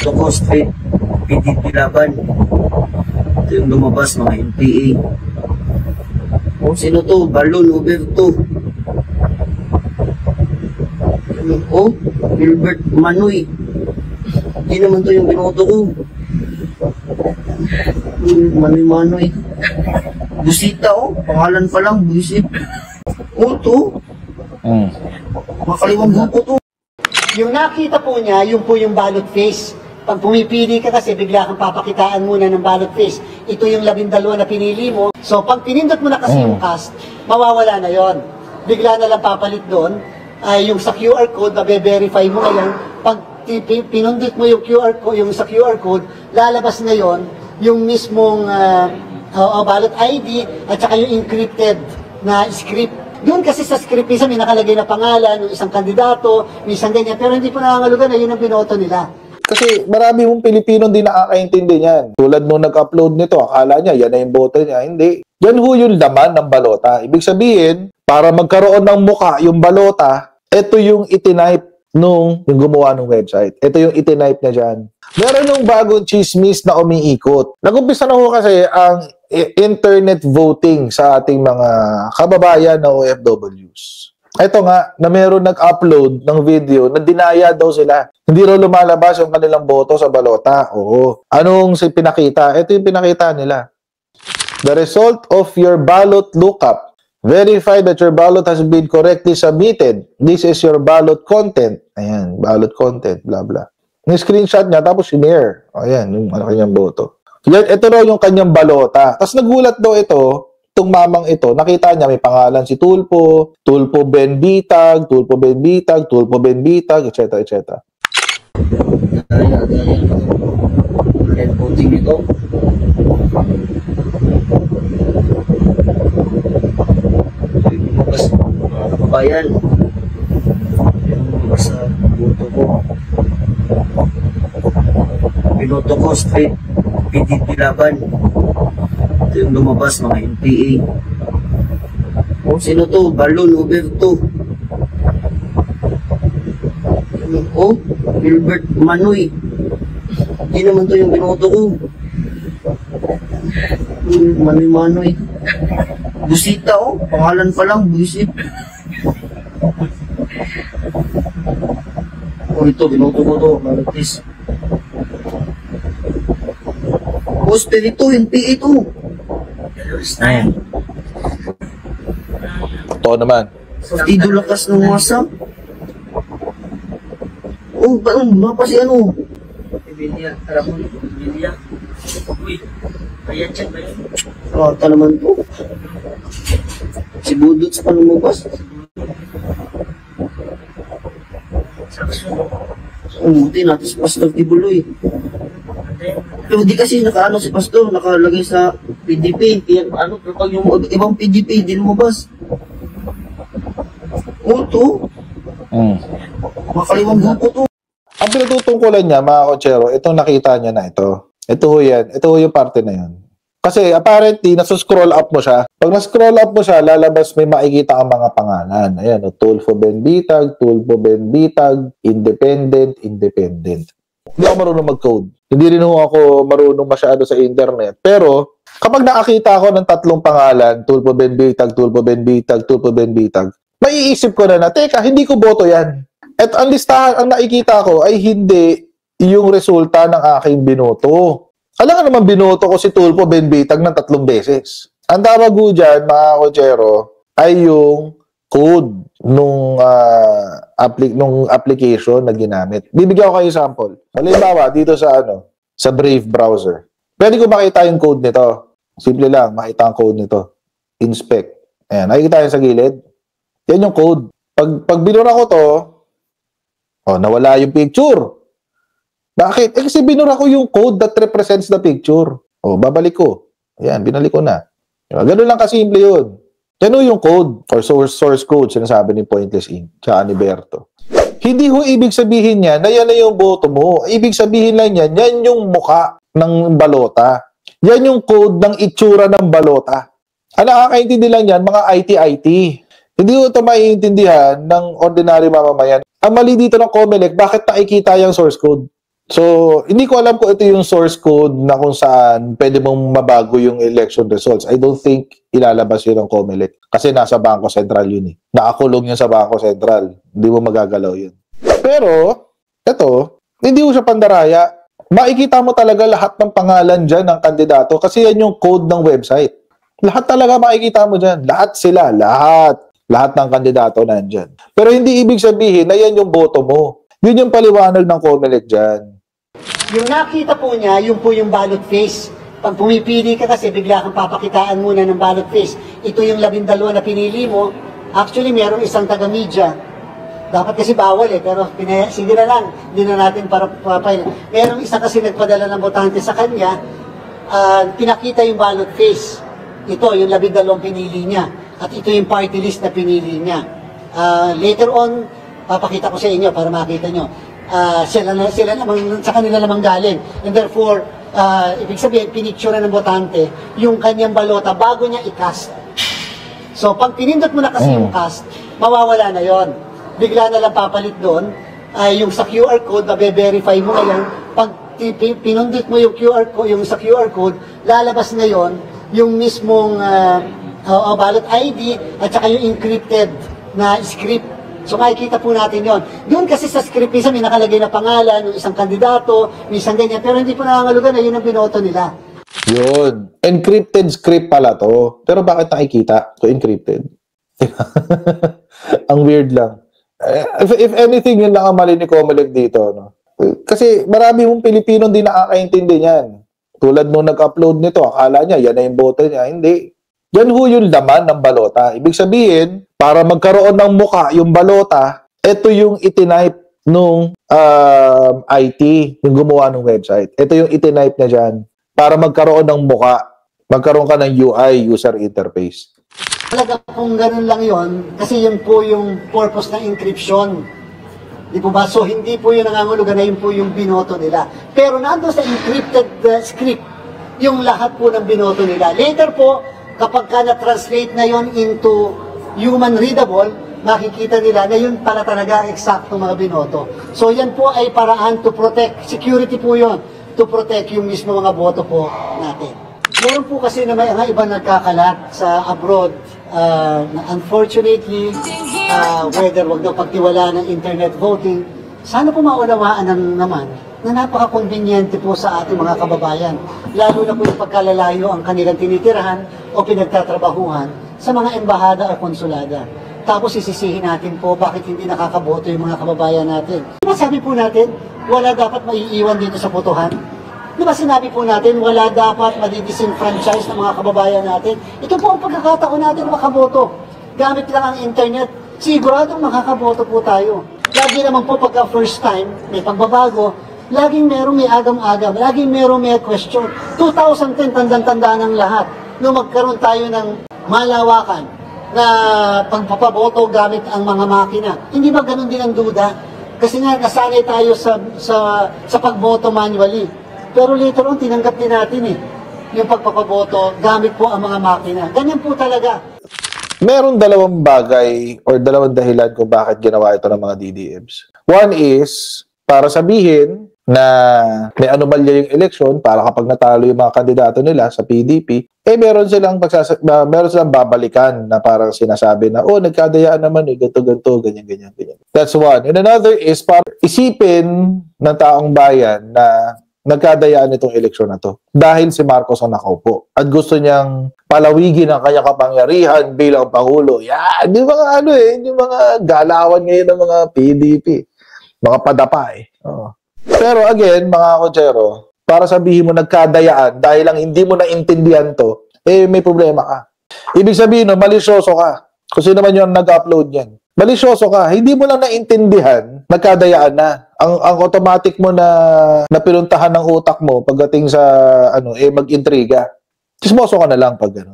Binoto ko straight PDP laban. Ito yung lumabas, mga NPA. O sino to? Balon Uberto. O Gilbert Manoy. Hindi naman to yung binoto ko. Manoy. Busita pangalan pa lang, buisit. O to. Makaliwang buko to. Yung nakita po niya, yung po yung ballot face. Pag pumipili ka kasi, bigla kang papakitaan muna ng ballot face. Ito yung 12 na pinili mo. So, pag pinindot mo na kasi yung cast, mawawala na yon. Bigla na lang papalit doon. Ay yung sa QR code, mabe-verify mo ngayon. Pag pinundot mo yung QR code, yung sa QR code, lalabas ngayon yung mismong ballot ID at saka yung encrypted na script. Doon kasi sa script, minsan may nakalagay na pangalan ng isang kandidato, minsan ganyan, pero hindi po nangangulugan na yun ang binoto nila. Kasi marami mong Pilipino hindi nakakaintindi niyan. Tulad nung nag-upload nito, akala niya yan na yung boto niya. Hindi. Yan ho yung laman ng balota. Ibig sabihin, para magkaroon ng muka yung balota, ito yung itinipe yung gumawa ng website. Ito yung itinipe niya dyan. Meron yung bagong chismis na umiikot. Nag-umpisa na ho kasi ang internet voting sa ating mga kababayan na OFWs. Ito nga, na meron nag-upload ng video na dinaya daw sila. Hindi raw lumalabas yung kanilang boto sa balota. Oo. Anong pinakita? Ito yung pinakita nila. The result of your ballot lookup. Verify that your ballot has been correctly submitted. This is your ballot content. Ayan, ballot content, blah blah. Yung screenshot niya, tapos sinare. Ayan, yung kanyang boto. Yan, ito raw yung kanyang balota. Tapos nagulat daw itong mamang ito, nakita niya may pangalan si Tulpo, Tulpo Ben Bitag, Tulpo Ben Bitag, Tulpo Ben Bitag, etc. etc. Red voting ito. Lumabas, mga kababayan. Lumabas sa boto ko. Binoto ko straight PDP laban. Ito yung lumabas, mga NPA. O sino to? Balon Uberto. O Gilbert Manoy. Hindi naman to yung binoto ko. Manoy. Busita pangalan pa lang, buisit. O ito, binoto ko to, Marites. Poster ito, NPA ito. Totoo naman. Partido lakas ng WhatsApp. Oh, ba si ano? Emilia, Ramon, Emilia. Uy, kaya check ba yun? Rata naman to. Si Budots pa lumabas. Umuti natin si Pastor Tibuloy. Pero di kasi nakaano si Pastor, nakalagay sa PDP. Kaya ano, pag yung ibang PDP, di lumabas. O to? Makaliwang buko to. Ang pinatutungkulan niya, mga kotsero, itong nakita niya na ito. Ito ho yan. Ito ho yung parte na yan. Kasi apparently, nasa-scroll up mo siya. Pag na-scroll up mo siya, lalabas may makikita ang mga pangalan. Ayan, Tulfo Ben Bitag, Tulfo Ben Bitag, Independent. Hindi ako marunong mag-code. Hindi rin ako marunong masyado sa internet. Pero, kapag nakakita ako ng tatlong pangalan, Tulfo Ben Bitag, Tulfo Ben Bitag, Tulfo Ben Bitag, maiisip ko na, teka, hindi ko boto yan. At ang listahan, ang nakikita ko ay hindi yung resulta ng aking binoto. Alam nga naman, binoto ko si Tulfo Ben Bitag ng 3 beses. Ang tawag ko dyan, mga kotsero, ay yung code nung application na ginamit. Bibigyan ko kayo sample. Halimbawa, dito sa sa Brave browser. Pwede ko makita yung code nito. Simple lang, makita ang code nito. Inspect. Ayan, nakikita yan sa gilid. Yan yung code. Pag binura ko to, nawala yung picture. Bakit? Kasi binura ko yung code that represents the picture. Babalik ko. Ayan, binalik ko na. Ganun lang kasimple yun. Yan yung code or source code, sinasabi ni Pointless Inc. Tsaka ni Berto. Hindi ho ibig sabihin niya na yan na yung boto mo. Ibig sabihin lang yan yung muka ng balota. Yan yung code ng itsura ng balota. Ang nakakaintindi lang yan, mga IT. Hindi ko ito maiintindihan ng ordinary mamamayan. Ang mali dito ng COMELEC, bakit nakikita yung source code? So, hindi ko alam kung ito yung source code na kung saan pwede mong mabago yung election results. I don't think ilalabas yun ng COMELEC. Kasi nasa Bangko Sentral yun eh. Nakakulong yun sa Bangko Sentral. Hindi mo magagalaw yun. Pero, ito, hindi mo siya pandaraya. Makikita mo talaga lahat ng pangalan dyan ng kandidato kasi yan yung code ng website. Lahat talaga makikita mo dyan. Lahat sila. Lahat. Lahat ng kandidato nandyan. Pero hindi ibig sabihin na yan yung boto mo. Yun yung paliwanag ng COMELEC dyan. Yung nakita po niya, yun po yung ballot face. Pag pumipili ka kasi, bigla kang papakitaan muna ng ballot face. Ito yung 12 na pinili mo. Actually, merong isang taga-media. Dapat kasi bawal eh, pero sige na lang, hindi na natin para papail. Merong isa kasi nagpadala ng botante sa kanya, pinakita yung ballot face. Ito, yung 12 pinili niya. At ito yung party list na pinili niya. Later on, papakita ko sa inyo para makita nyo. Sila naman, sa kanila namang galing. And therefore, ibig sabihin, pinicture ng botante yung kanyang balota bago niya i-cast. So, pag pinindot mo na kasi yung cast, mawawala na yon. Bigla na lang papalit doon, yung sa QR code, mabe-verify mo ngayon. Pag pinundot mo yung QR code, yung sa QR code, lalabas ngayon yung mismong ballot ID at saka yung encrypted na script. So makikita po natin yon. Doon kasi sa script, minsan may nakalagay na pangalan, yung isang kandidato, may isang ganyan, pero hindi po nangangulugan na yun ang binoto nila. Yun. Encrypted script pala to. Pero bakit nakikita to encrypted? Ang weird lang. If anything, yun lang ang mali ni COMELEC dito. No? Kasi marami mong Pilipino hindi nakakaintindi niyan. Tulad nung nag-upload nito, akala niya, yan na yung boto niya. Hindi. Yan ho yung laman ng balota. Ibig sabihin, para magkaroon ng muka yung balota, ito yung itinipe nung IT, yung gumawa ng website. Ito yung itinipe niya dyan. Para magkaroon ng muka, magkaroon ka ng UI, user interface. Talaga kung ganun lang yon, kasi yun po yung purpose ng encryption. Di po ba? So hindi po yun nangangulugan na yun po yung binoto nila. Pero nandun sa encrypted script, yung lahat po ng binoto nila. Later po, kapag ka na-translate na yon into human readable, makikita nila na yun pala talaga eksakto mga binoto. So yan po ay paraan to protect, security po yon, to protect yung mismo mga boto po natin. Meron po kasi na may mga iba nagkakalat sa abroad. Unfortunately, whether wag daw pagtiwala ng internet voting, sana po maunawaan naman na napaka-conveniente po sa ating mga kababayan. Lalo na po yung pagkalalayo ang kanilang tinitirahan o pinagtatrabahuhan sa mga embahada o konsulada. Tapos isisihin natin po bakit hindi nakakaboto yung mga kababayan natin. Diba sabi po natin, wala dapat maiiwan dito sa botohan? Diba sinabi po natin, wala dapat madidisenfranchise ng mga kababayan natin? Ito po ang pagkakataon natin makaboto. Gamit lang ang internet, siguradong makakaboto po tayo. Lagi naman po pagka first time, may pagbabago, laging may agam-agam, laging may question. 2010, tandang-tanda ng lahat. Nung magkaroon tayo ng malawakan na pagpapaboto gamit ang mga makina. Hindi ba ganun din ang duda? Kasi nga, nasanay tayo sa pagboto manually. Pero later on, tinanggap din natin yung pagpapaboto gamit po ang mga makina. Ganyan po talaga. Meron dalawang bagay or dalawang dahilan kung bakit ginawa ito ng mga DDMs. One is, para sabihin na may anomalya yung eleksyon para kapag natalo yung mga kandidato nila sa PDP, meron silang babalikan na parang sinasabi na, nagkadayaan naman ganito, ganyan. That's one. And another is para isipin ng taong bayan na nagkadayaan itong eleksyon na to dahil si Marcos ang nakaupo at gusto niyang palawigin ang kanyang kapangyarihan bilang Pangulo. Yan, yung mga galawan ngayon ng mga PDP. Mga padapa Pero again, mga kotsero, para sabihin mo nagkadayaan dahil lang hindi mo naintindihan to, may problema ka. Ibig sabihin, malisyoso ka. Kung sino naman yung nag-upload yan. Malisyoso ka. Hindi mo lang naintindihan, nagkadayaan na. Ang automatic mo na pinuntahan ng utak mo pagdating sa mag-intriga. Chismoso ka na lang pag gano'n.